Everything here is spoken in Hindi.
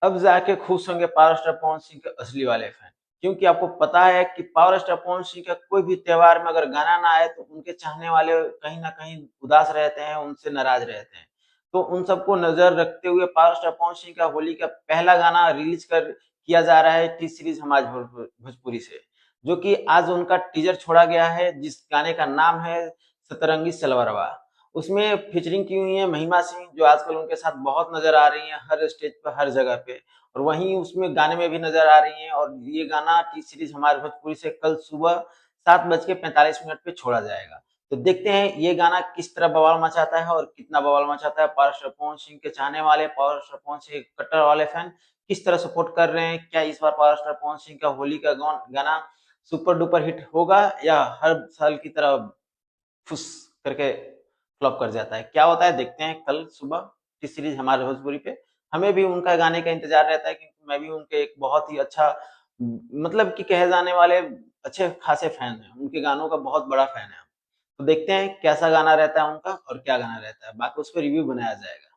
अब जाके खुश होंगे पावर स्टार पवन सिंह के असली वाले फैन, क्योंकि आपको पता है कि पावर स्टार पवन सिंह का कोई भी त्योहार में अगर गाना ना आए तो उनके चाहने वाले कहीं ना कहीं उदास रहते हैं, उनसे नाराज रहते हैं। तो उन सबको नजर रखते हुए पावर स्टार पवन सिंह का होली का पहला गाना रिलीज कर किया जा रहा है टी सीरीज हम आज भोजपुरी से, जो कि आज उनका टीजर छोड़ा गया है, जिस गाने का नाम है सतरंगी सलवरवा। उसमें फीचरिंग की हुई है महिमा सिंह, जो आजकल उनके साथ बहुत नजर आ रही हैं हर स्टेज पर हर जगह पे, और वहीं उसमें गाने में भी नजर आ रही हैं। और ये गाना टी सीरीज हमारे भोजपुरी से कल सुबह 7:45 पे छोड़ा जाएगा। तो देखते हैं ये गाना किस तरह बवाल मचाता है और कितना बवाल मचाता है। पावर स्टार पवन सिंह के चाहने वाले, पावर स्टार पवन सिंह के कट्टर वाले फैन किस तरह सपोर्ट कर रहे हैं। क्या इस बार पावर स्टार पवन सिंह का होली का गाना सुपर डुपर हिट होगा, या हर साल की तरह फुस करके फ्लॉप कर जाता है। क्या होता है देखते हैं कल सुबह की सीरीज हमारे भोजपुरी पे। हमें भी उनका गाने का इंतजार रहता है, क्योंकि मैं भी उनके एक बहुत ही अच्छा, मतलब कि कहे जाने वाले अच्छे खासे फैन हैं, उनके गानों का बहुत बड़ा फैन है। तो देखते हैं कैसा गाना रहता है उनका और क्या गाना रहता है, बाकी उस पर रिव्यू बनाया जाएगा।